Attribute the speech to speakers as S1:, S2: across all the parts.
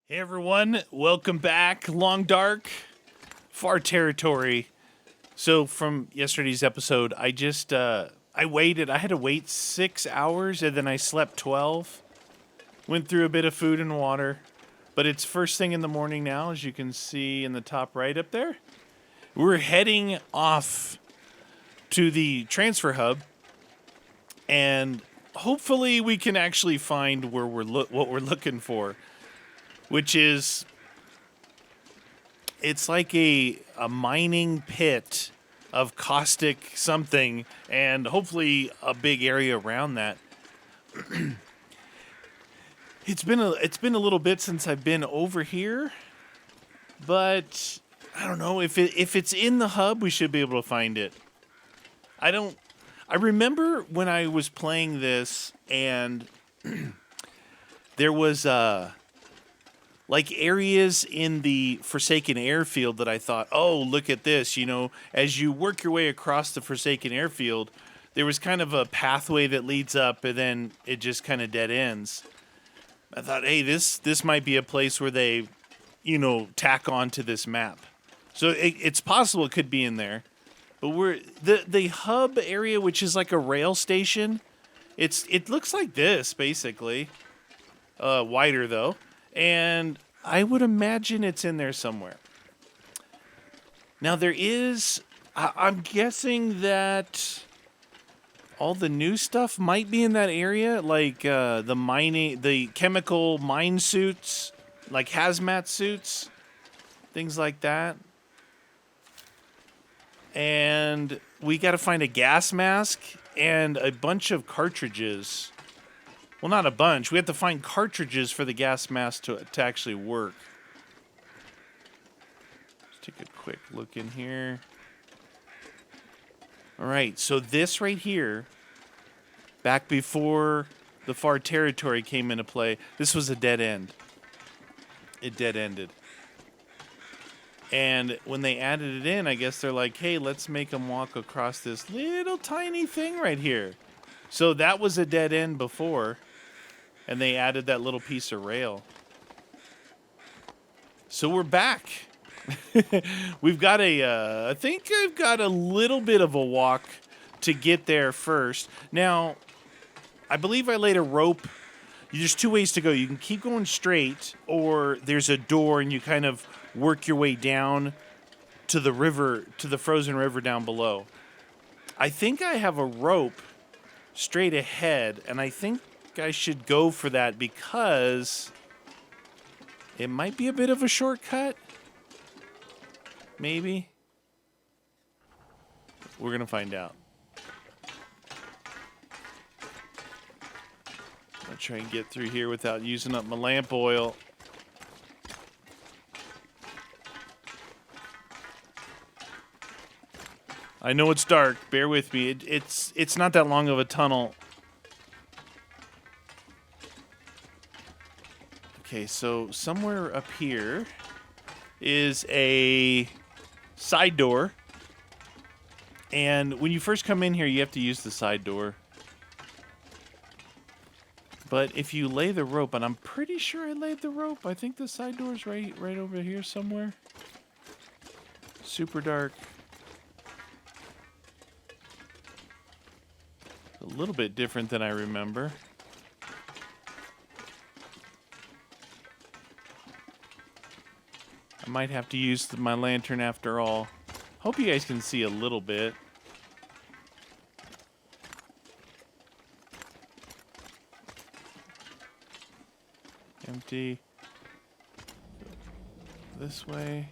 S1: Hey everyone, welcome back. Long Dark, Far Territory. So from yesterday's episode, I waited. I had to wait 6 hours and then I slept 12. Went through a bit of food and water. But it's first thing in the morning now, as you can see in the top right up there. We're heading off to the transfer hub and hopefully we can actually find where what we're looking for, which is it's like a mining pit of caustic something, and hopefully a big area around that. It's been a little bit since I've been over here, but I don't know if it's in the hub. We should be able to find it. I don't. I remember when I was playing this, and there was like areas in the Forsaken Airfield that I thought, oh, look at this. You know, as you work your way across the Forsaken Airfield, there was kind of a pathway that leads up and then it just kind of dead ends. I thought, hey, this might be a place where they, tack on to this map. So it's possible it could be in there. But the hub area, which is like a rail station, it looks like this, basically. Wider, though. And I would imagine it's in there somewhere. Now there is, I'm guessing that all the new stuff might be in that area, like the chemical mine suits, like hazmat suits, things like that. And we got to find a gas mask and a bunch of cartridges. Well, not a bunch. We have to find cartridges for the gas mask to actually work. Let's take a quick look in here. All right, so this right here, back before the Far Territory came into play, this was a dead end. It dead ended. And when they added it in, I guess they're like, hey, let's make them walk across this little tiny thing right here. So that was a dead end before. And they added that little piece of rail. So we're back. We've got I think I've got a little bit of a walk to get there first. Now, I believe I laid a rope. There's two ways to go. You can keep going straight, or there's a door and you kind of work your way down to the river, to the frozen river down below. I think I have a rope straight ahead, and I think I should go for that because it might be a bit of a shortcut. Maybe. We're going to find out. I'll try and get through here without using up my lamp oil. I know it's dark. Bear with me. It's not that long of a tunnel. Okay, so somewhere up here is a side door. And when you first come in here, you have to use the side door. But if you lay the rope, and I'm pretty sure I laid the rope. I think the side door is right over here somewhere. Super dark. A little bit different than I remember. I might have to use my lantern after all. Hope you guys can see a little bit. Empty. This way.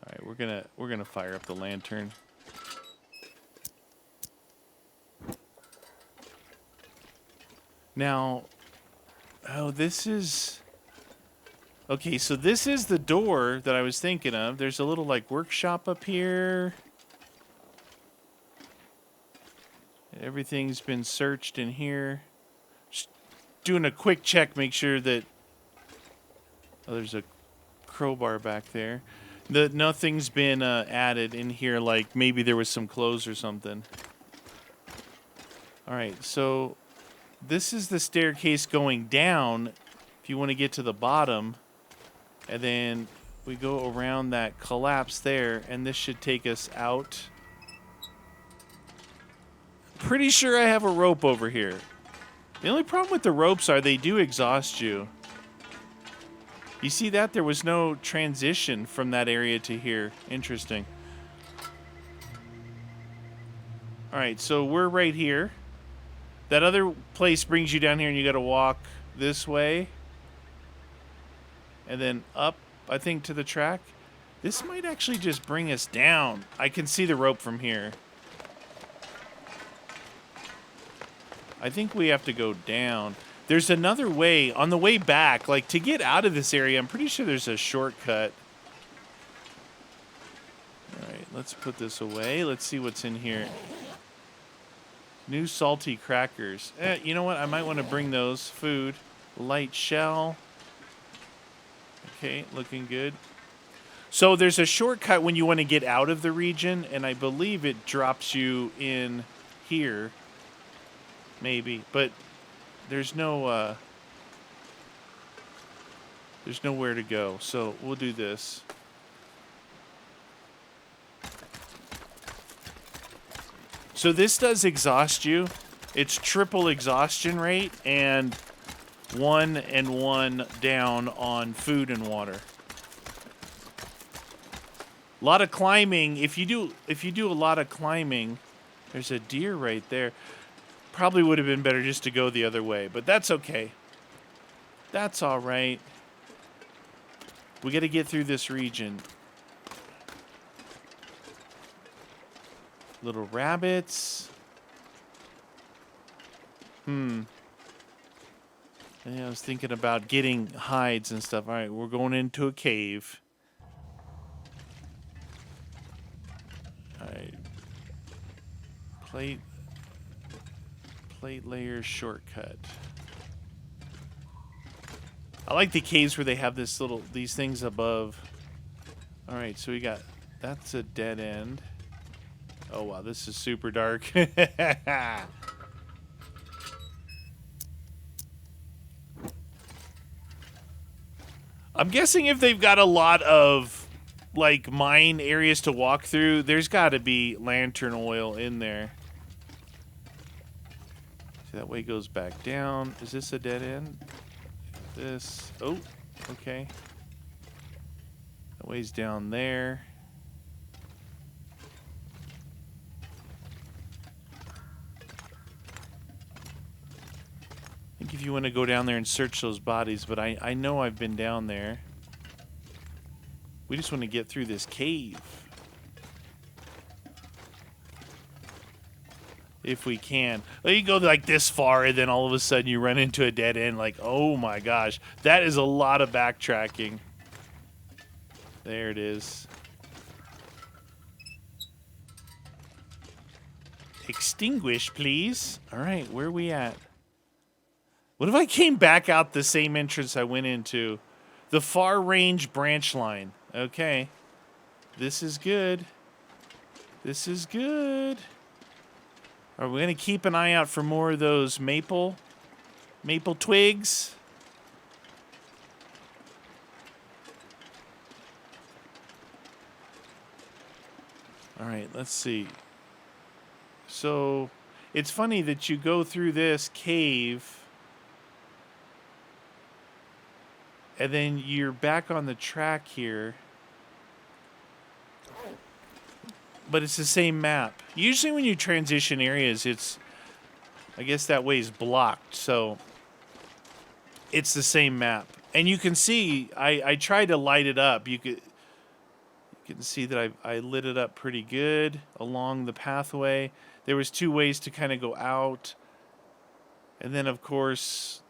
S1: All right, we're gonna fire up the lantern. Now, this is... Okay, so this is the door that I was thinking of. There's a little, like, workshop up here. Everything's been searched in here. Just doing a quick check, make sure that... Oh, there's a crowbar back there. Nothing's been added in here, like maybe there was some clothes or something. All right, so this is the staircase going down. If you want to get to the bottom... And then we go around that collapse there, and this should take us out. Pretty sure I have a rope over here. The only problem with the ropes are they do exhaust you. You see that? There was no transition from that area to here. Interesting. All right, so we're right here. That other place brings you down here, and you got to walk this way. And then up, I think, to the track. This might actually just bring us down. I can see the rope from here. I think we have to go down. There's another way on the way back, like to get out of this area. I'm pretty sure there's a shortcut. All right, let's put this away. Let's see what's in here. New salty crackers. You know what? I might want to bring those. Food. Light shell. Okay, looking good. So there's a shortcut when you want to get out of the region, and I believe it drops you in here. Maybe, but there's nowhere to go, so we'll do this. So this does exhaust you. It's triple exhaustion rate and 1 and 1 down on food and water. A lot of climbing. If you do a lot of climbing, there's a deer right there. Probably would have been better just to go the other way, but that's okay. That's all right. We got to get through this region. Little rabbits. Yeah, I was thinking about getting hides and stuff. All right, we're going into a cave. All right. Plate layer shortcut. I like the caves where they have these things above. All right, so we got, that's a dead end. Oh wow, this is super dark. I'm guessing if they've got a lot of like mine areas to walk through, there's got to be lantern oil in there. That way goes back down. Is this a dead end? This. Oh, okay. That way's down there. I think if you want to go down there and search those bodies, but I know I've been down there. We just want to get through this cave. If we can. Well, you go like this far and then all of a sudden you run into a dead end. Like, oh my gosh. That is a lot of backtracking. There it is. Extinguish, please. All right, where are we at? What if I came back out the same entrance I went into? The far range branch line. Okay. This is good. This is good. Are we going to keep an eye out for more of those maple twigs? All right, let's see. So, it's funny that you go through this cave and then you're back on the track here. But it's the same map. Usually when you transition areas, I guess that way is blocked. So it's the same map. And you can see, I tried to light it up. You can see that I lit it up pretty good along the pathway. There was 2 ways to kind of go out. And then, of course,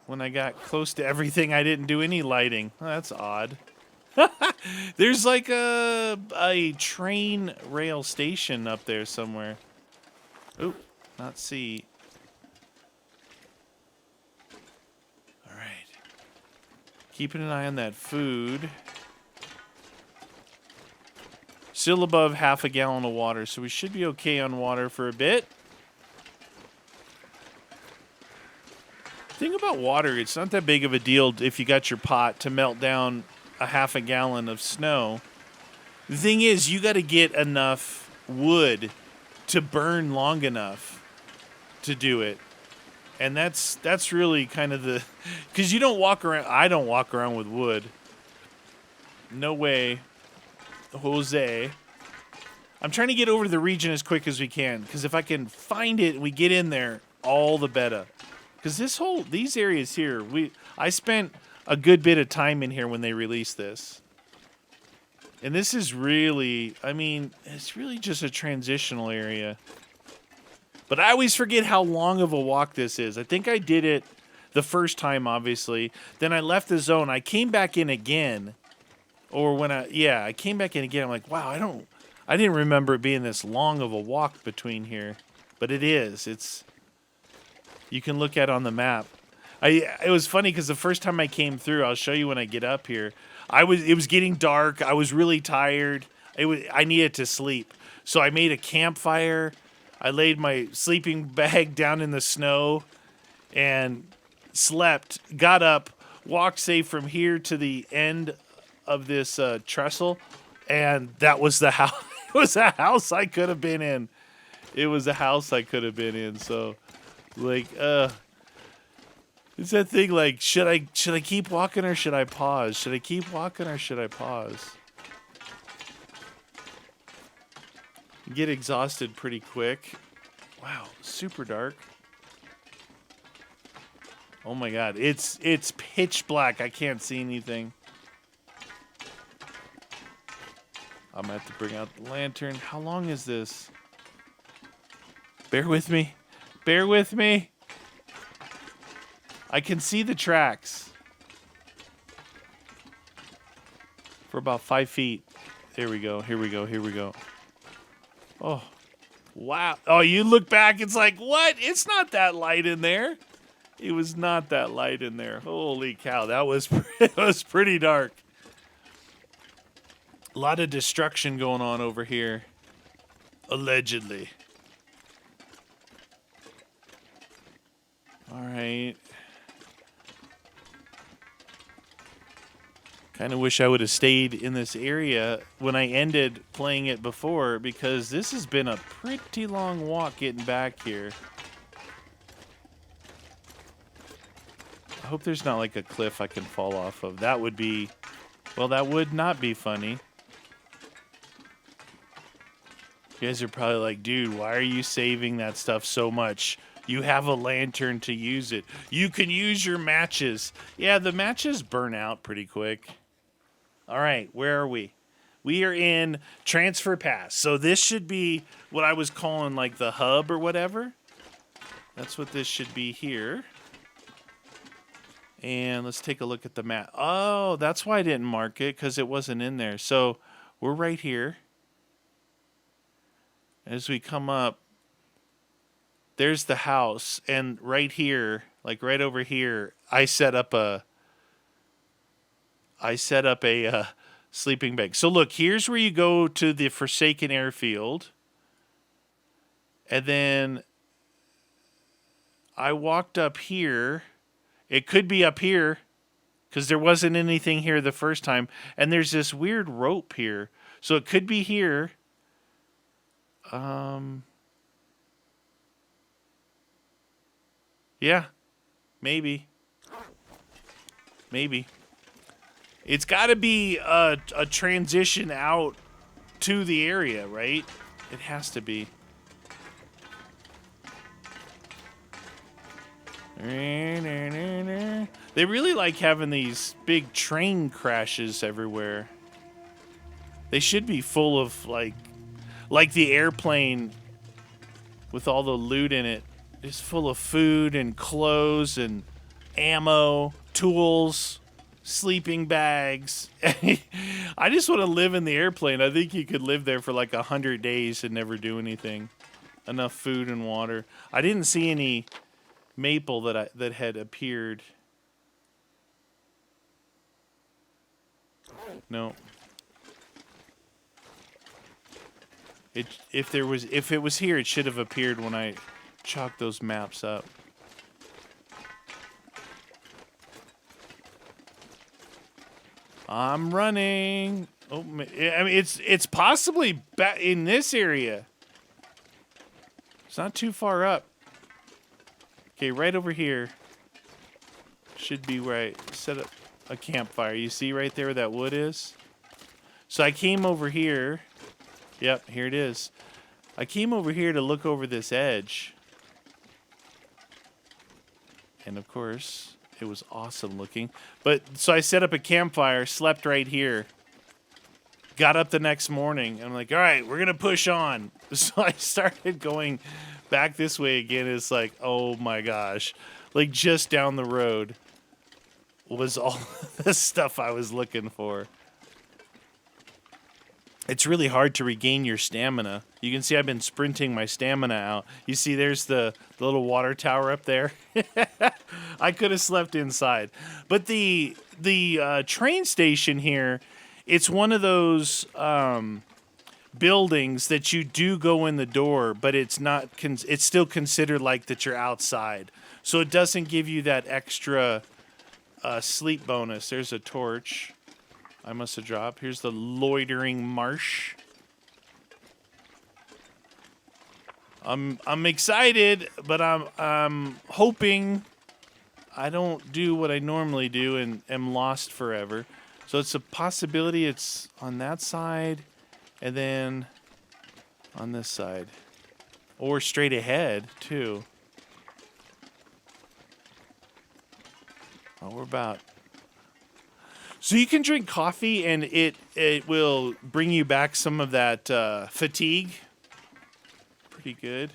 S1: when I got close to everything, I didn't do any lighting. Oh, that's odd. There's like a train rail station up there somewhere. Oh, not see. All right. Keeping an eye on that food. Still above half a gallon of water, so we should be okay on water for a bit. I thing about water, it's not that big of a deal if you got your pot to melt down a half a gallon of snow. The thing is, you got to get enough wood to burn long enough to do it. And that's really kind of the... Because you don't walk around... I don't walk around with wood. No way. Jose. I'm trying to get over to the region as quick as we can. Because if I can find it and we get in there, all the better. Because these areas here, I spent a good bit of time in here when they released this. And this is really... I mean, it's really just a transitional area. But I always forget how long of a walk this is. I think I did it the first time, obviously. Then I left the zone. I came back in again. Or I came back in again. I'm like, wow, I didn't remember it being this long of a walk between here. But it is. You can look at it on the map. It was funny because the first time I came through, I'll show you when I get up here. It was getting dark. I was really tired. I needed to sleep. So I made a campfire. I laid my sleeping bag down in the snow and slept, got up, walked, say, from here to the end of this trestle, and that was the house. It was a house I could have been in. So, like, it's that thing, like, should I keep walking or should I pause? Should I keep walking or should I pause? Get exhausted pretty quick. Wow, super dark. Oh my god, it's pitch black. I can't see anything. I'm gonna have to bring out the lantern. How long is this? Bear with me. Bear with me. I can see the tracks. For about 5 feet. There we go. Here we go. Oh, wow. Oh, you look back, it's like, what? It's not that light in there. It was not that light in there. Holy cow, it was pretty dark. A lot of destruction going on over here. Allegedly. All right. Kind of wish I would have stayed in this area when I ended playing it before, because this has been a pretty long walk getting back here. I hope there's not like a cliff I can fall off of. That would be... Well, that would not be funny. You guys are probably like, dude, why are you saving that stuff so much? You have a lantern to use it. You can use your matches. Yeah, the matches burn out pretty quick. All right, where are we? We are in Transfer Pass. So this should be what I was calling like the hub or whatever. That's what this should be here. And let's take a look at the map. Oh, that's why I didn't mark it, because it wasn't in there. So we're right here. As we come up, there's the house. And right here, like right over here, I set up a sleeping bag. So look, here's where you go to the Forsaken Airfield. And then I walked up here. It could be up here because there wasn't anything here the first time. And there's this weird rope here. So it could be here. Yeah, maybe. It's got to be a transition out to the area, right? It has to be. They really like having these big train crashes everywhere. They should be full of like the airplane with all the loot in it is full of food and clothes and ammo, tools, sleeping bags. I just want to live in the airplane. I think you could live there for like 100 days and never do anything. Enough food and water. I didn't see any maple that had appeared. No. If it was here, it should have appeared when I chalked those maps up. I'm running. Oh, I mean, it's possibly in this area. It's not too far up. Okay, right over here. Should be where I set up a campfire. You see right there where that wood is? So I came over here. Yep, here it is. I came over here to look over this edge. And of course, it was awesome looking. But so I set up a campfire, slept right here. Got up the next morning. I'm like, all right, we're going to push on. So I started going back this way again. It's like, oh my gosh. Like just down the road was all the stuff I was looking for. It's really hard to regain your stamina. You can see I've been sprinting my stamina out. You see there's the little water tower up there. I could have slept inside. But the train station here, it's one of those buildings that you do go in the door, but it's not. It's still considered like that you're outside. So it doesn't give you that extra sleep bonus. There's a torch. I must have dropped. Here's the loitering marsh. I'm excited, but I'm hoping I don't do what I normally do and am lost forever. So it's a possibility it's on that side and then on this side. Or straight ahead, too. Oh, we're about... So you can drink coffee and it will bring you back some of that fatigue. Pretty good.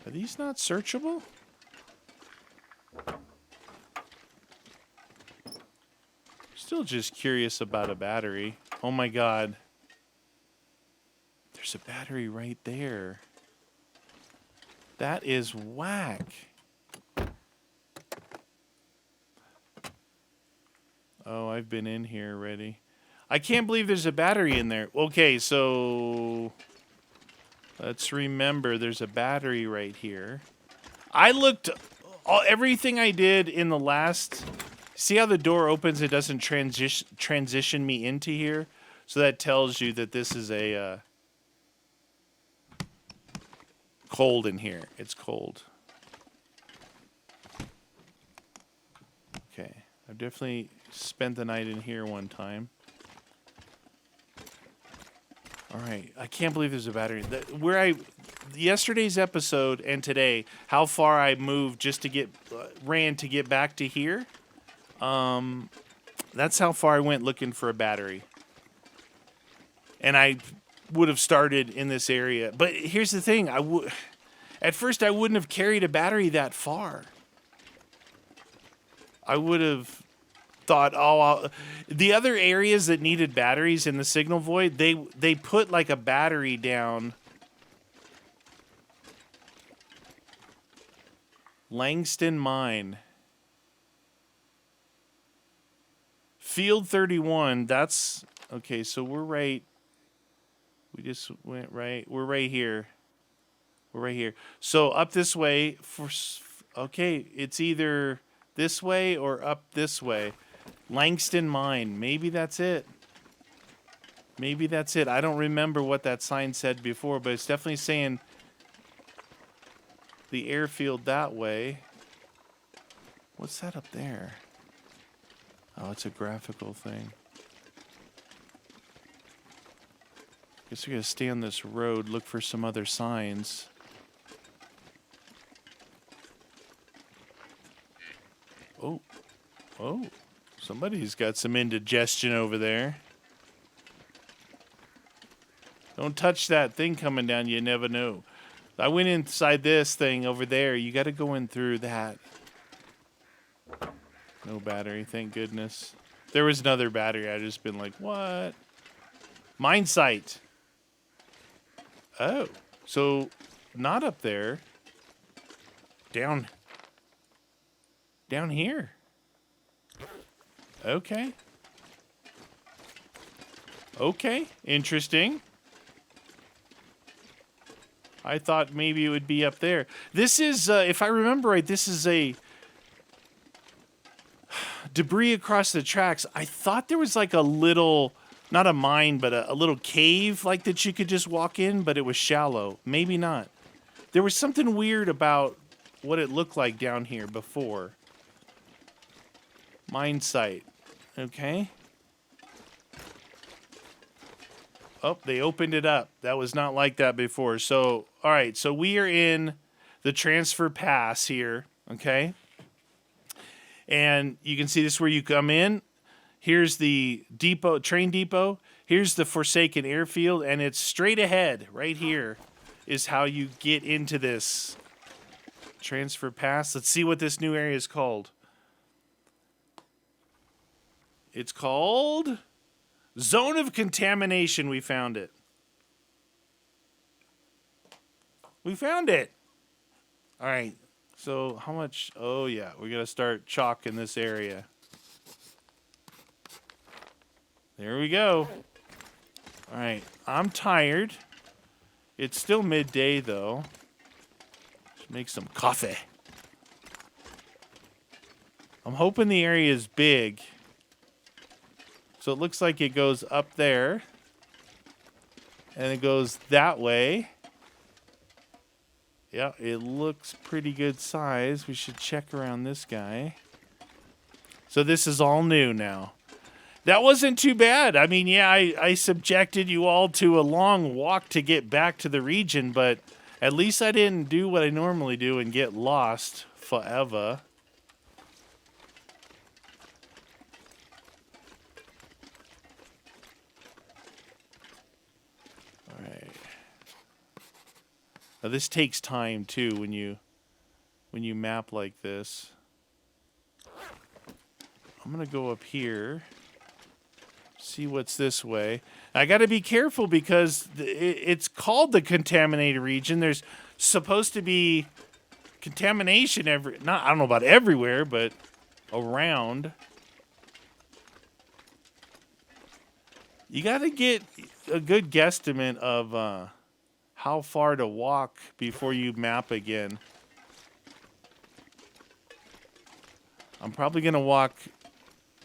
S1: Are these not searchable? Still just curious about a battery. Oh my god. There's a battery right there. That is whack. Oh, I've been in here already. I can't believe there's a battery in there. Okay, so let's remember there's a battery right here. I looked everything I did in the last. See how the door opens? It doesn't transition me into here, so that tells you that this is a cold in here. It's cold. Okay, I've definitely spent the night in here one time. All right, I can't believe there's a battery. Yesterday's episode and today, how far I moved just to ran to get back to here. That's how far I went looking for a battery. And I would have started in this area. But here's the thing, at first I wouldn't have carried a battery that far. I would have thought, the other areas that needed batteries in the signal void, they put like a battery down. Langston Mine. Field 31, that's... Okay, so we're right... We just went right... We're right here. We're right here. So up this way... Okay, it's either this way or up this way. Langston Mine. Maybe that's it. Maybe that's it. I don't remember what that sign said before, but it's definitely saying the airfield that way. What's that up there? Oh, it's a graphical thing. Guess we're going to stay on this road, look for some other signs. Oh. Oh. Somebody's got some indigestion over there. Don't touch that thing coming down. You never know. I went inside this thing over there. You got to go in through that. No battery, thank goodness. There was another battery. I just been like, what? Mine site. Oh, so not up there. Down here. Okay. Okay, interesting. I thought maybe it would be up there. This is, if I remember right, this is debris across the tracks. I thought there was like a little, not a mine, but a little cave like that you could just walk in, but it was shallow. Maybe not. There was something weird about what it looked like down here before. Mine site. Okay. Oh, they opened it up. That was not like that before. So, all right. So we are in the transfer pass here. Okay. And you can see this is where you come in. Here's the depot, train depot. Here's the Forsaken airfield. And it's straight ahead right here is how you get into this transfer pass. Let's see what this new area is called. It's called Zone of Contamination. We found it. We found it. All right. So how much? Oh, yeah. We're going to start chalking this area. There we go. All right. I'm tired. It's still midday, though. Let's make some coffee. I'm hoping the area is big. So it looks like it goes up there. And it goes that way. Yeah, it looks pretty good size. We should check around this guy. So this is all new now. That wasn't too bad. I mean, yeah, I subjected you all to a long walk to get back to the region, but at least I didn't do what I normally do and get lost forever. All right. Now this takes time too when you map like this. I'm gonna go up here. See what's this way. I got to be careful because it's called the contaminated region. There's supposed to be contamination I don't know about everywhere, but around. You got to get a good guesstimate of how far to walk before you map again. I'm probably going to walk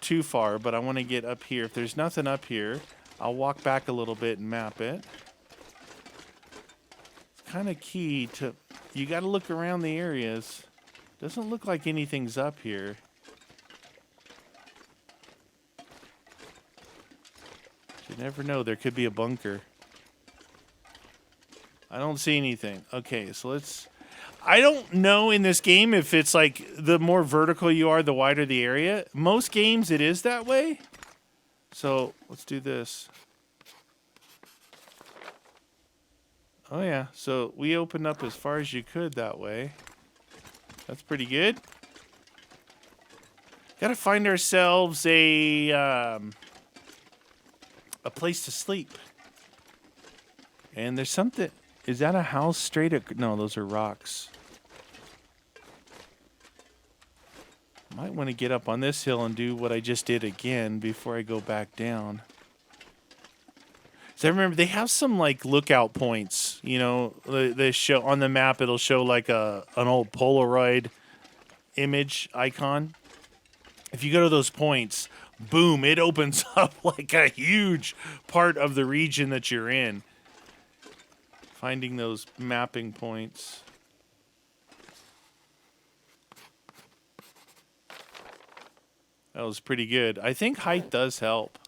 S1: too far, but I want to get up here. If there's nothing up here, I'll walk back a little bit and map it. It's kind of key to, you got to look around the areas. Doesn't look like anything's up here. You never know, there could be a bunker. I don't see anything. Okay, so let's, I don't know in this game if it's like the more vertical you are, the wider the area. Most games it is that way. So let's do this. Oh yeah, so we opened up as far as you could that way. That's pretty good. Gotta find ourselves a place to sleep. And there's something. Is that a house straight at... No, those are rocks. Might want to get up on this hill and do what I just did again before I go back down. So I remember they have some like lookout points. You know, they show on the map. It'll show like an old Polaroid image icon. If you go to those points, boom, it opens up like a huge part of the region that you're in. Finding those mapping points. That was pretty good. I think height does help.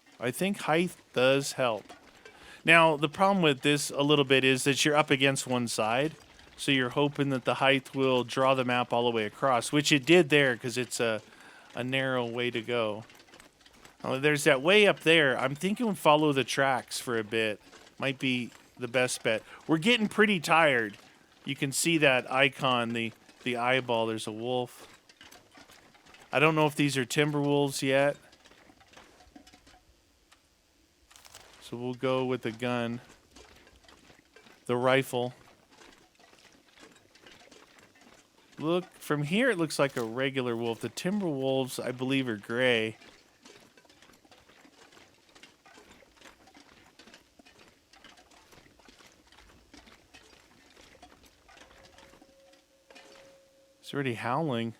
S1: Now, the problem with this a little bit is that you're up against one side. So you're hoping that the height will draw the map all the way across, which it did there because it's a narrow way to go. There's that way up there. I'm thinking follow the tracks for a bit. Might be the best bet. We're getting pretty tired. You can see that icon, the eyeball. There's a wolf. I don't know if these are timber wolves yet. So we'll go with the gun. The rifle. Look, from here it looks like a regular wolf. The timber wolves, I believe, are gray. It's already howling.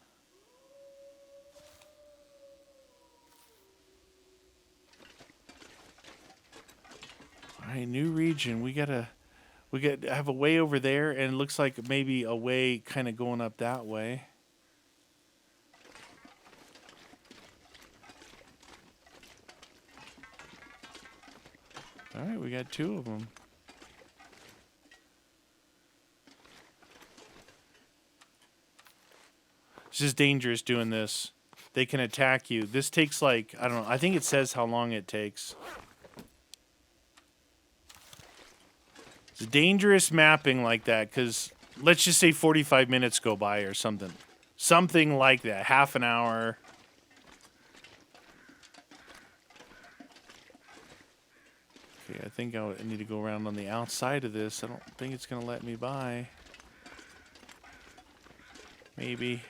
S1: right, new region. We got have a way over there, and it looks like maybe a way kind of going up that way. All right, we got 2 of them. It's just dangerous doing this. They can attack you. This takes like, I don't know, I think it says how long it takes. It's dangerous mapping like that because let's just say 45 minutes go by or something. Something like that. Half an hour. Okay, I think I need to go around on the outside of this. I don't think it's going to let me by. Maybe.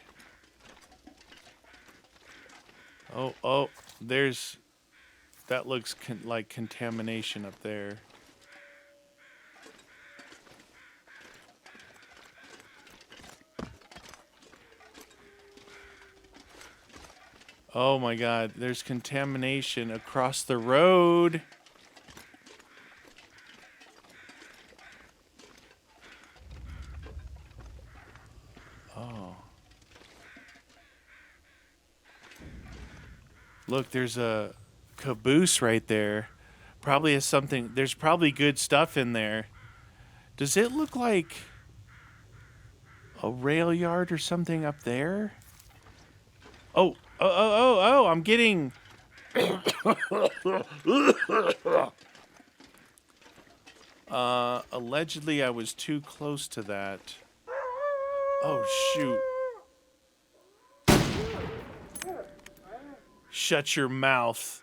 S1: Oh, there's... That looks like contamination up there. Oh my god, there's contamination across the road. Oh. Look, there's a caboose right there. Probably has something. There's probably good stuff in there. Does it look like a rail yard or something up there? Oh, I'm getting... allegedly I was too close to that. Oh, shoot. Shut your mouth.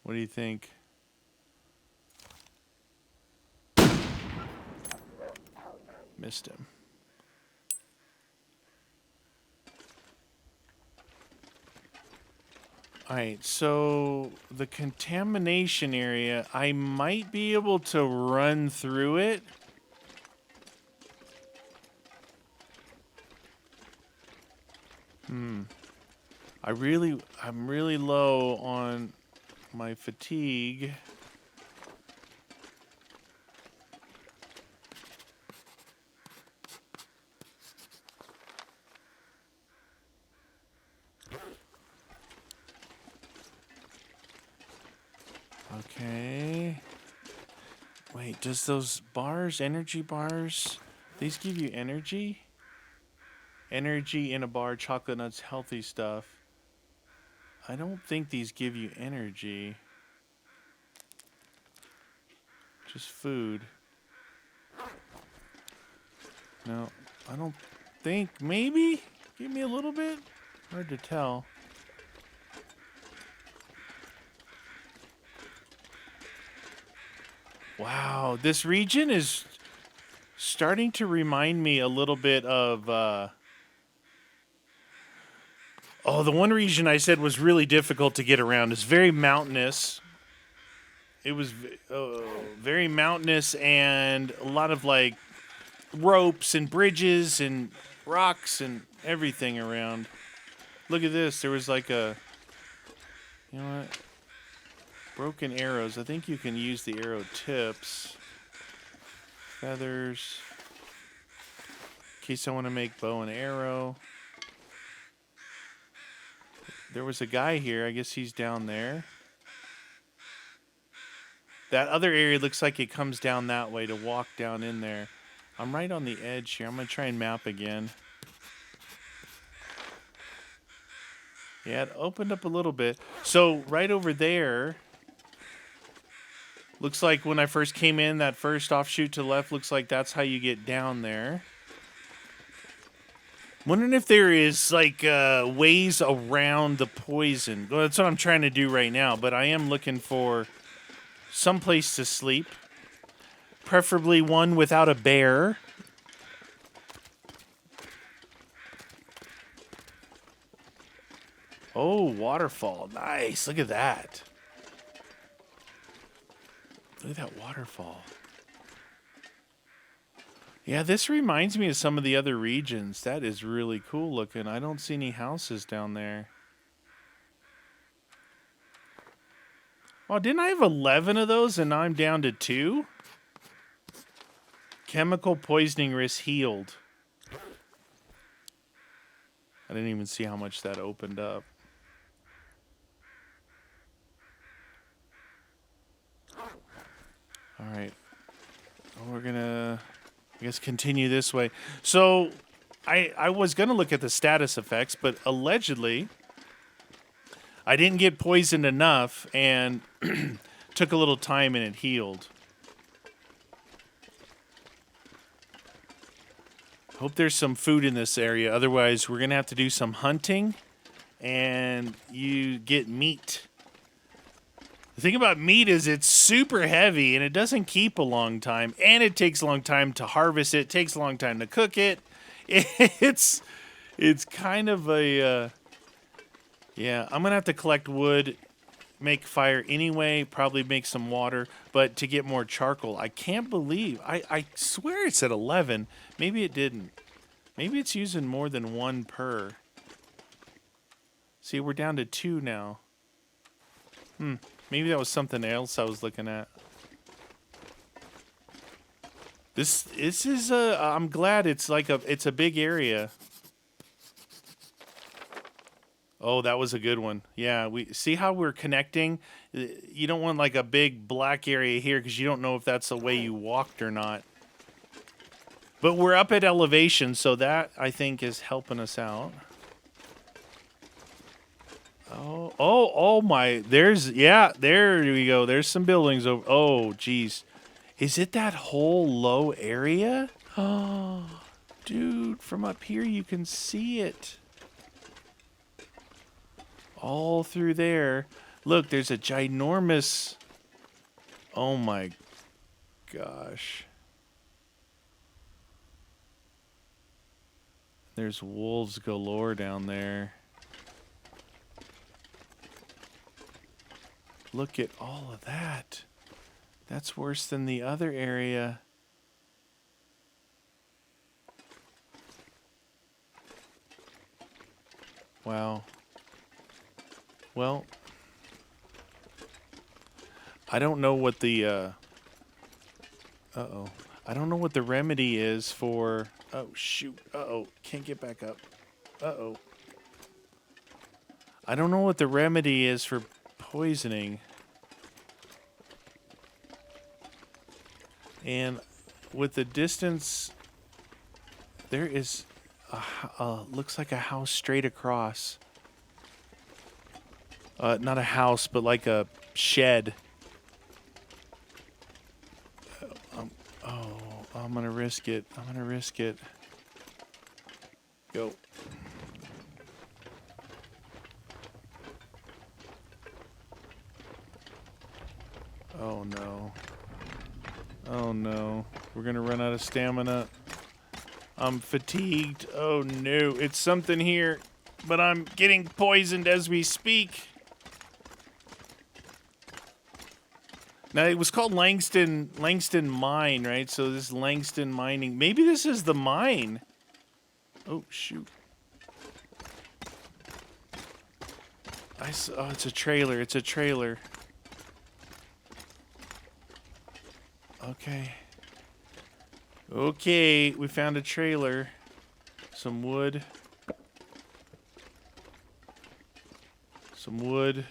S1: What do you think? Missed him. Alright, so the contamination area, I might be able to run through it. I'm really low on my fatigue. Okay. Wait, does those bars, energy bars, these give you energy? Energy in a bar, chocolate nuts, healthy stuff. I don't think these give you energy. Just food. No, I don't think. Maybe? Give me a little bit? Hard to tell. Wow, this region is starting to remind me a little bit of... Oh, the one region I said was really difficult to get around. It's very mountainous. It was very mountainous and a lot of like ropes and bridges and rocks and everything around. Look at this. There was like a... You know what? Broken arrows. I think you can use the arrow tips. Feathers. In case I want to make bow and arrow. There was a guy here. I guess he's down there. That other area looks like it comes down that way to walk down in there. I'm right on the edge here. I'm going to try and map again. Yeah, it opened up a little bit. So right over there, looks like when I first came in, that first offshoot to the left, looks like that's how you get down there. Wondering if there is like ways around the poison. Well, that's what I'm trying to do right now, but I am looking for some place to sleep. Preferably one without a bear. Oh, waterfall. Nice. Look at that. Look at that waterfall. Yeah, this reminds me of some of the other regions. That is really cool looking. I don't see any houses down there. Oh, didn't I have 11 of those and now I'm down to 2? Chemical poisoning risk healed. I didn't even see how much that opened up. All right. We're going to, I guess, continue this way. So I was going to look at the status effects, but allegedly I didn't get poisoned enough and took a little time and it healed. Hope there's some food in this area. Otherwise, we're going to have to do some hunting and you get meat. The thing about meat is it's super heavy and it doesn't keep a long time. And it takes a long time to harvest it. It takes a long time to cook it. It's kind of a... yeah, I'm going to have to collect wood, make fire anyway, probably make some water, but to get more charcoal. I can't believe, I swear it said 11. Maybe it didn't. Maybe it's using more than 1 per. See, we're down to 2 now. Maybe that was something else I was looking at. This is I'm glad it's like it's a big area. Oh, that was a good one. Yeah, we see how we're connecting. You don't want like a big black area here because you don't know if that's the way you walked or not. But we're up at elevation, so that I think is helping us out. Oh my! there we go. There's some buildings over. Oh, geez, is it that whole low area? Oh, dude, from up here you can see it. All through there. Look, there's a ginormous... oh my gosh. There's wolves galore down there. Look at all of that. That's worse than the other area. Wow. Well, I don't know what the, uh-oh. I don't know what the remedy is for, oh, shoot. Uh-oh. Can't get back up. Uh-oh. I don't know what the remedy is for poisoning. And with the distance, there is, looks like a house straight across. Not a house, but like a shed. I'm going to risk it. I'm going to risk it. Go. Oh, no. Oh, no. We're going to run out of stamina. I'm fatigued. Oh, no. It's something here, but I'm getting poisoned as we speak. Now, it was called Langston Mine, right? So this is Langston Mining. Maybe this is the mine. Oh, shoot. Oh, it's a trailer. It's a trailer. Okay. Okay, we found a trailer. Some wood. Some wood.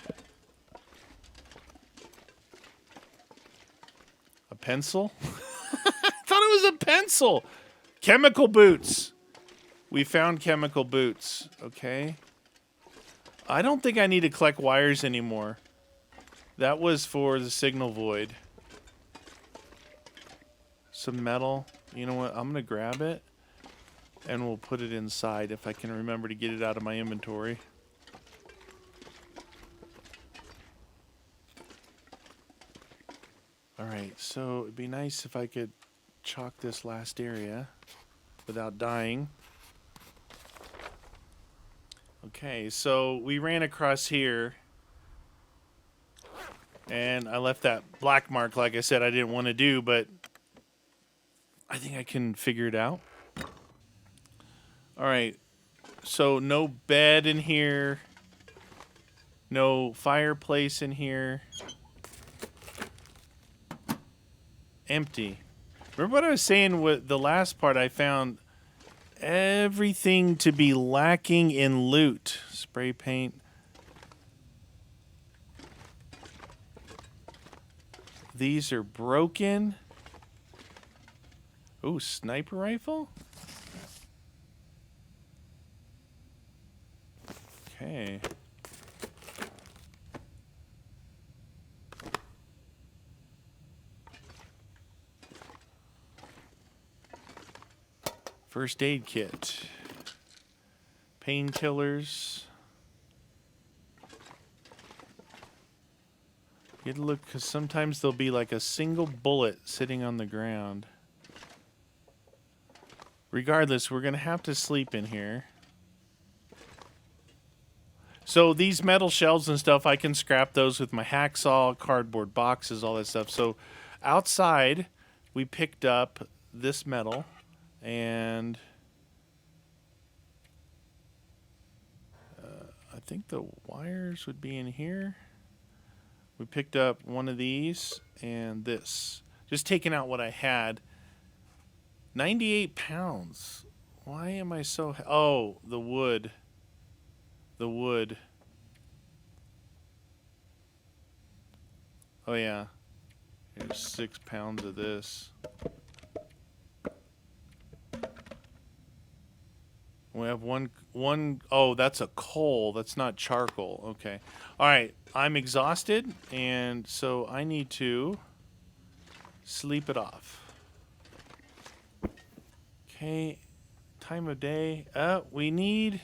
S1: A pencil? I thought it was a pencil. Chemical boots. We found chemical boots. Okay. I don't think I need to collect wires anymore. That was for the signal void. Some metal. You know what? I'm going to grab it. And we'll put it inside if I can remember to get it out of my inventory. Alright, so it'd be nice if I could chalk this last area without dying. Okay, so we ran across here, and I left that black mark, like I said, I didn't want to do, but I think I can figure it out. All right, so no bed in here, no fireplace in here, empty. Remember what I was saying with the last part? I found everything to be lacking in loot. Spray paint. These are broken. Ooh, sniper rifle? Okay. First aid kit. Painkillers. You gotta look, because sometimes there'll be like a single bullet sitting on the ground. Regardless, we're gonna have to sleep in here. So these metal shelves and stuff, I can scrap those with my hacksaw, cardboard boxes, all that stuff. So outside, we picked up this metal, and I think the wires would be in here. We picked up one of these and this. Just taking out what I had. 98 pounds. Why am I so... Oh, the wood. The wood. Oh, yeah. Here's 6 pounds of this. We have one. Oh, that's a coal. That's not charcoal. Okay. All right. I'm exhausted, and so I need to sleep it off. Okay. Time of day. We need...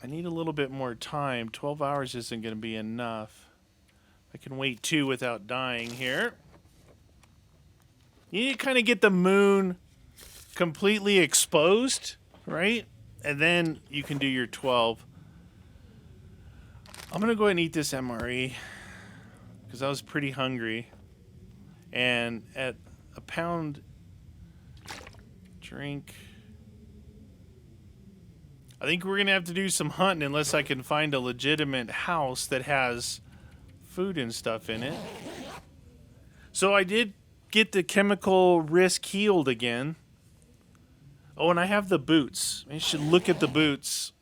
S1: I need a little bit more time. 12 hours isn't going to be enough. I can wait 2 without dying here. You need to kind of get the moon completely exposed, right? And then you can do your 12. I'm going to go ahead and eat this MRE because I was pretty hungry. And at a pound drink... I think we're going to have to do some hunting unless I can find a legitimate house that has food and stuff in it. So I did get the chemical risk healed again. Oh, and I have the boots. I should look at the boots.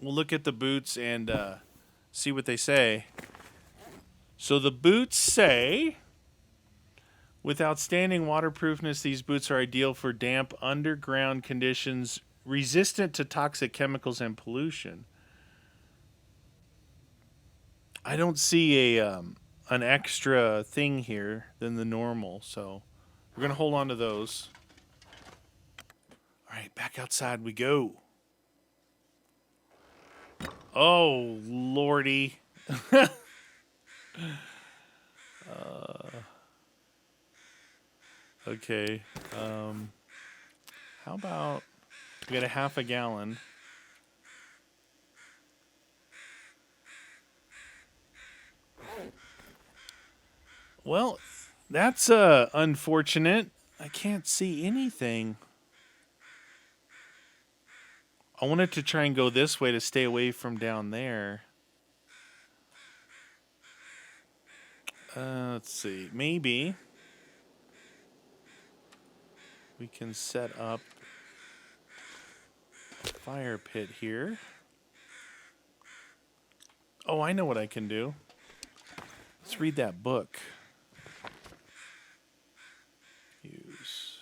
S1: We'll look at the boots and see what they say. So the boots say, with outstanding waterproofness, these boots are ideal for damp underground conditions, resistant to toxic chemicals and pollution. I don't see an extra thing here than the normal, so we're going to hold on to those. All right, back outside we go. Oh, lordy. Okay. How about we get a half a gallon? Well, that's unfortunate. I can't see anything. I wanted to try and go this way to stay away from down there. Let's see. Maybe we can set up a fire pit here. Oh, I know what I can do. Let's read that book. Use.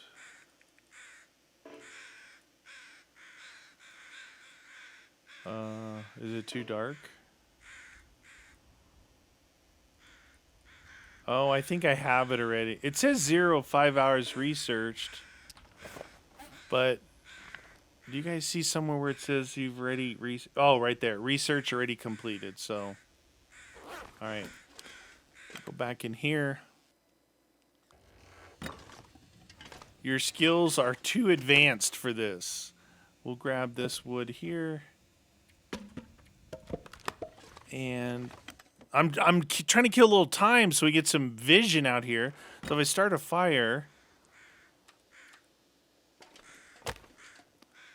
S1: Is it too dark? Oh, I think I have it already. It says 5 hours researched. But do you guys see somewhere where it says you've already... Oh, right there. Research already completed. So, all right. Go back in here. Your skills are too advanced for this. We'll grab this wood here. And I'm trying to kill a little time so we get some vision out here. So if I start a fire...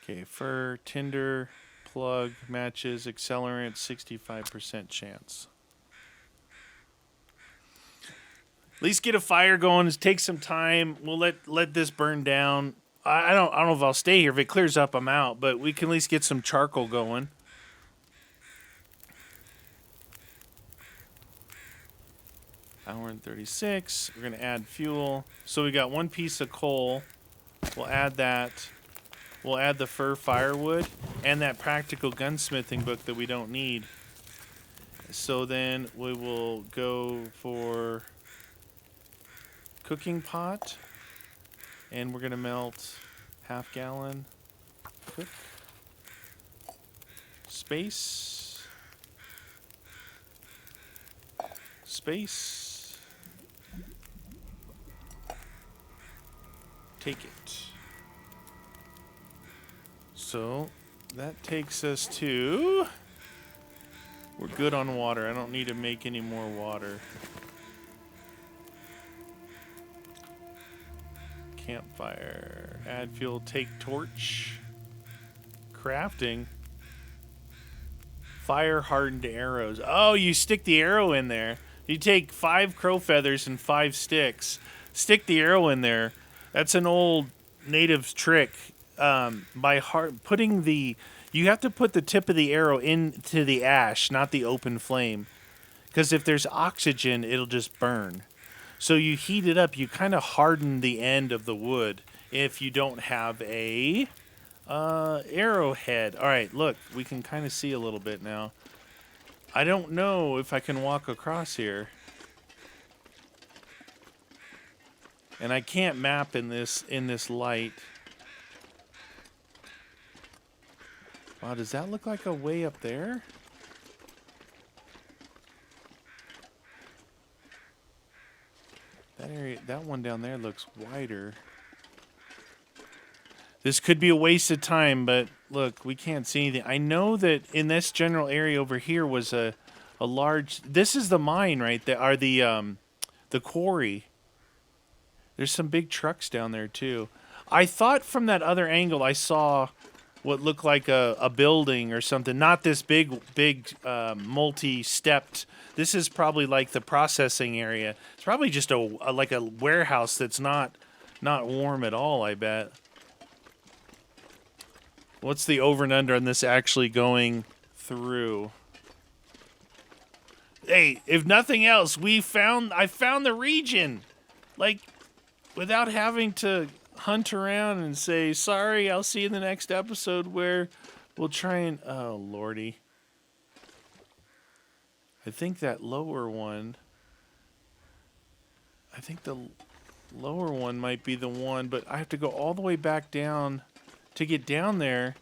S1: Okay, fur, tinder, plug, matches, accelerant, 65% chance. At least get a fire going. Just take some time. We'll let this burn down. I don't know if I'll stay here. If it clears up, I'm out. But we can at least get some charcoal going. Hour and 36. We're gonna add fuel. So we got one piece of coal. We'll add that. We'll add the fir firewood and that practical gunsmithing book that we don't need. So then we will go for cooking pot, and we're gonna melt half gallon. Cook. Space. Space. Take it. So that takes us to... We're good on water. I don't need to make any more water. Campfire. Add fuel. Take torch. Crafting. Fire hardened arrows. Oh, you stick the arrow in there. You take 5 crow feathers and 5 sticks. Stick the arrow in there. That's an old native trick. Putting the... You have to put the tip of the arrow into the ash, not the open flame. Because if there's oxygen, it'll just burn. So you heat it up, you kind of harden the end of the wood if you don't have a arrowhead. All right, look, we can kind of see a little bit now. I don't know if I can walk across here. And I can't map in this light. Wow, does that look like a way up there? That area, that one down there looks wider. This could be a waste of time, but look, we can't see anything. I know that in this general area over here was a large... This is the mine, right? The quarry. There's some big trucks down there, too. I thought from that other angle I saw what looked like a building or something. Not this big multi-stepped... This is probably like the processing area. It's probably just like a warehouse that's not warm at all, I bet. What's the over and under on this actually going through? Hey, if nothing else, I found the region. Like, without having to hunt around and say, sorry, I'll see you in the next episode where we'll try and... Oh, lordy. I think that lower one... I think the lower one might be the one, but I have to go all the way back down to get down there.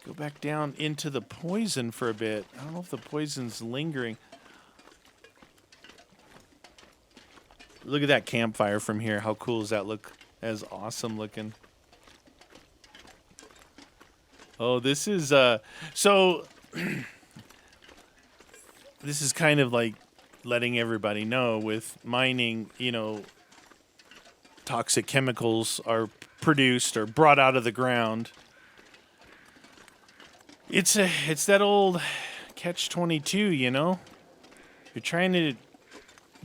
S1: Go back down into the poison for a bit. I don't know if the poison's lingering. Look at that campfire from here. How cool does that look? That is awesome looking. Oh, this is so this is kind of like letting everybody know with mining, you know, toxic chemicals are produced or brought out of the ground. It's that old catch-22, you know? You're trying to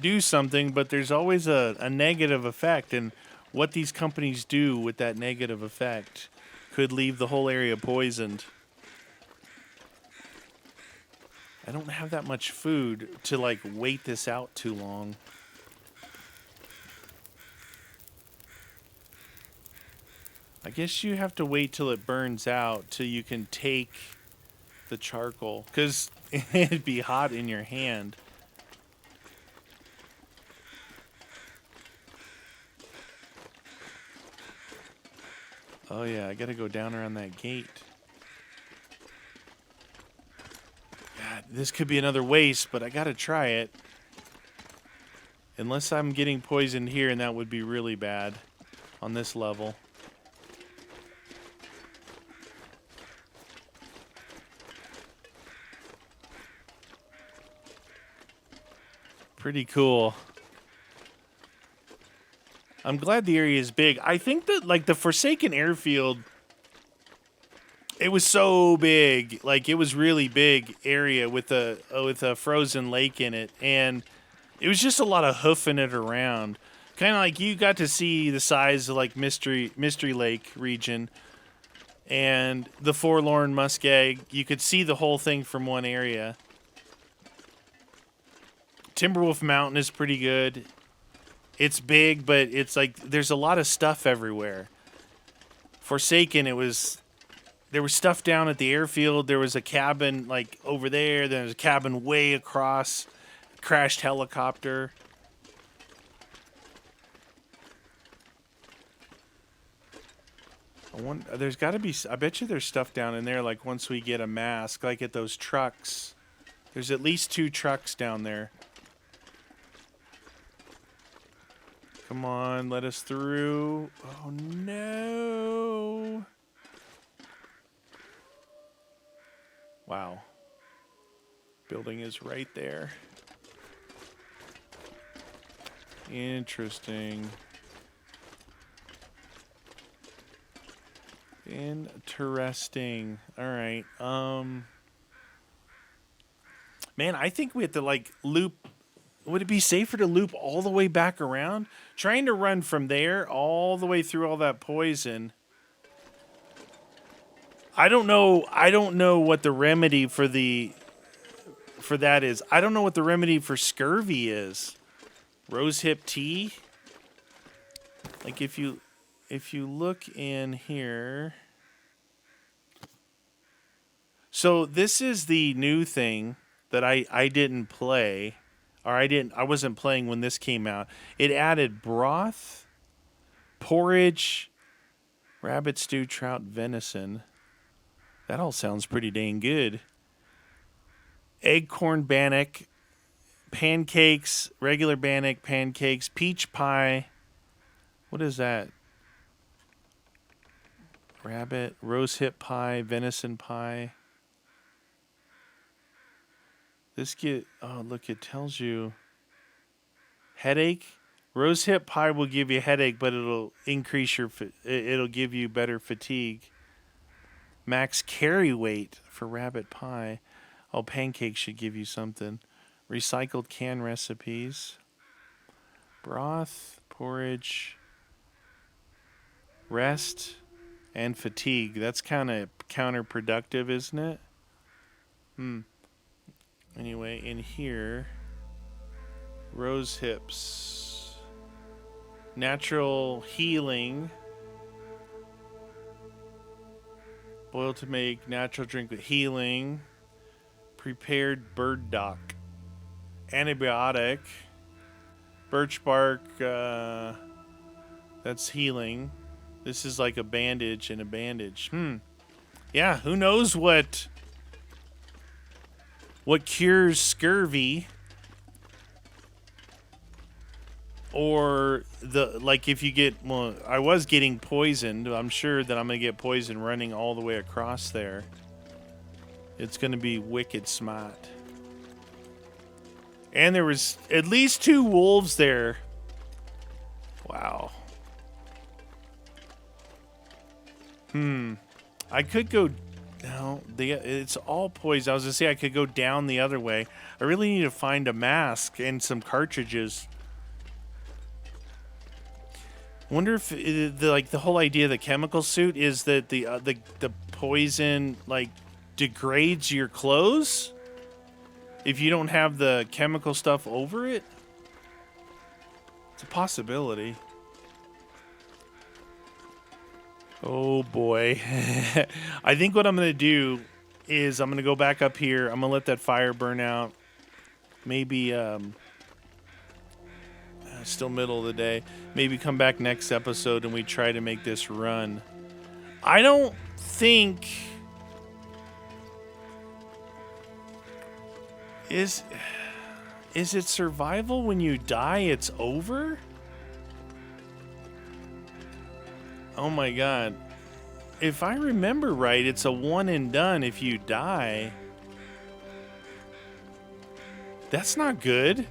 S1: do something, but there's always a negative effect, and what these companies do with that negative effect could leave the whole area poisoned. I don't have that much food to, like, wait this out too long. I guess you have to wait till it burns out till you can take the charcoal, because it'd be hot in your hand. Oh yeah, I gotta go down around that gate. God, this could be another waste, but I gotta try it. Unless I'm getting poisoned here, and that would be really bad on this level. Pretty cool. I'm glad the area is big. I think that, like, the Forsaken Airfield, it was so big. Like, it was really big area with a frozen lake in it. And it was just a lot of hoofing it around. Kind of like you got to see the size of, like, Mystery Lake region. And the Forlorn Muskeg. You could see the whole thing from one area. Timberwolf Mountain is pretty good. It's big, but it's like there's a lot of stuff everywhere. Forsaken, there was stuff down at the airfield. There was a cabin like over there. There was a cabin way across. Crashed helicopter. There's got to be. I bet you there's stuff down in there. Like once we get a mask, like at those trucks. There's at least 2 trucks down there. Come on, let us through. Oh, no. Wow. Building is right there. Interesting. Interesting. All right. Man, I think we have to, like, loop. Would it be safer to loop all the way back around? Trying to run from there all the way through all that poison. I don't know what the remedy for that is. I don't know what the remedy for scurvy is. Rosehip tea? Like if you look in here. So this is the new thing that I didn't play. Or I wasn't playing when this came out. It added broth, porridge, rabbit stew, trout, venison. That all sounds pretty dang good. Eggcorn bannock, pancakes, regular bannock, pancakes, peach pie. What is that? Rabbit, rosehip pie, venison pie. Look, it tells you headache. Rosehip pie will give you a headache, but it'll increase it'll give you better fatigue. Max carry weight for rabbit pie. Oh, pancakes should give you something. Recycled can recipes. Broth, porridge, rest, and fatigue. That's kind of counterproductive, isn't it? Anyway, in here, rose hips, natural healing, boil to make natural drink with healing, prepared bird dock, antibiotic, birch bark, that's healing. This is like a bandage and a bandage. Yeah, who knows what cures scurvy, or if you get, I was getting poisoned. I'm sure that I'm going to get poisoned running all the way across there. It's going to be wicked smart. And there was at least 2 wolves there. Wow. I could go. No, it's all poison. I was going to say I could go down the other way. I really need to find a mask and some cartridges. I wonder if the whole idea of the chemical suit is that the poison degrades your clothes if you don't have the chemical stuff over it. It's a possibility. Oh boy. I think what I'm going to do is I'm going to go back up here. I'm going to let that fire burn out. Maybe, still middle of the day. Maybe come back next episode and we try to make this run. I don't think... Is it survival when you die, it's over? Oh my god. If I remember right, it's a one and done if you die. That's not good.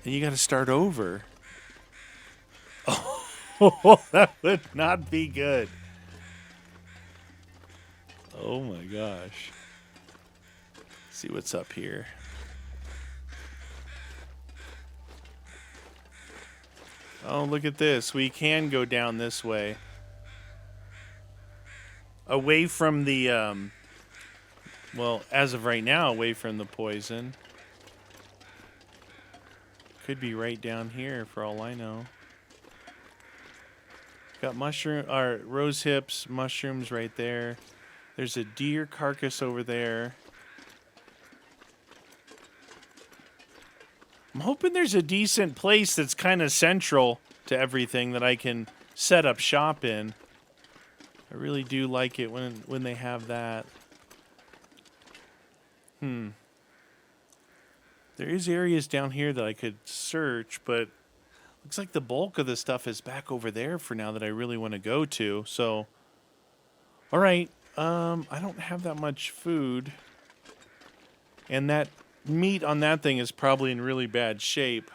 S1: And you got to start over. Oh, that would not be good. Oh my gosh. See what's up here. Oh, look at this. We can go down this way. Away from the, well, as of right now, away from the poison. Could be right down here for all I know. Got mushroom, or rose hips, mushrooms right there. There's a deer carcass over there. I'm hoping there's a decent place that's kind of central to everything that I can set up shop in. I really do like it when they have that. There is areas down here that I could search, but looks like the bulk of the stuff is back over there for now that I really want to go to. So, all right. I don't have that much food. And that meat on that thing is probably in really bad shape.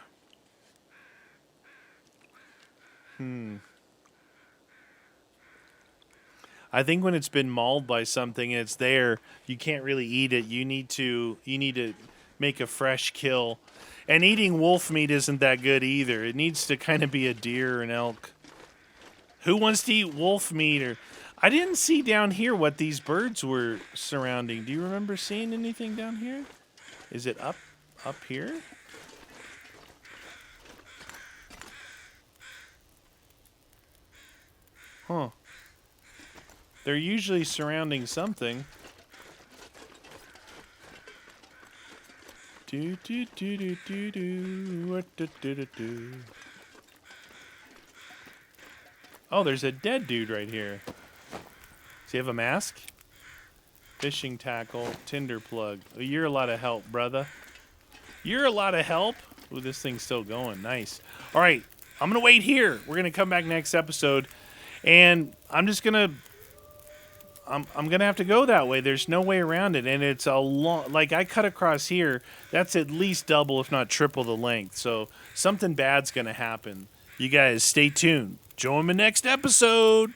S1: I think when it's been mauled by something and it's there, you can't really eat it. You need to make a fresh kill. And eating wolf meat isn't that good either. It needs to kind of be a deer or an elk. Who wants to eat wolf meat? Or I didn't see down here what these birds were surrounding. Do you remember seeing anything down here? Is it up here? Huh. They're usually surrounding something. Do do do do do do. What do do do do. Oh, there's a dead dude right here. Does he have a mask? Fishing tackle, tinder plug. Oh, you're a lot of help, brother. You're a lot of help. Ooh, this thing's still going. Nice. All right, I'm gonna wait here. We're gonna come back next episode, and I'm gonna have to go that way. There's no way around it, and it's a long. Like I cut across here. That's at least double, if not triple, the length. So something bad's gonna happen. You guys stay tuned. Join me next episode.